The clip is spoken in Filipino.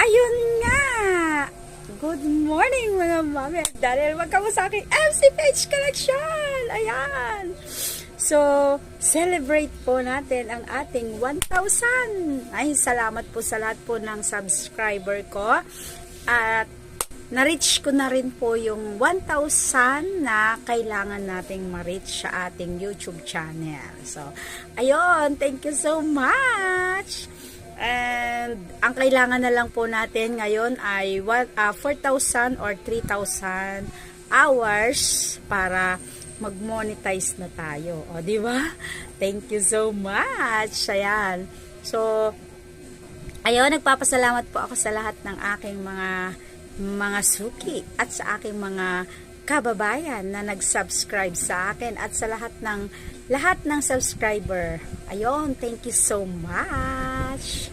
Ayun nga! Good morning mga mami at dahil welcome sa aking MC Page Collection! Ayan! So, celebrate po natin ang ating 1,000! Ay, salamat po sa lahat po ng subscriber ko. At na-reach ko na rin po yung 1,000 na kailangan nating ma-reach sa ating YouTube channel. So, ayun! Thank you so much! And ang kailangan na lang po natin ngayon ay 4,000 or 3,000 hours para mag-monetize na tayo. O, di ba? Thank you so much. Ayan. So, ayun, nagpapasalamat po ako sa lahat ng aking mga suki at sa aking mga kababayan na nag-subscribe sa akin at sa lahat ng subscriber. Ayun, thank you so much.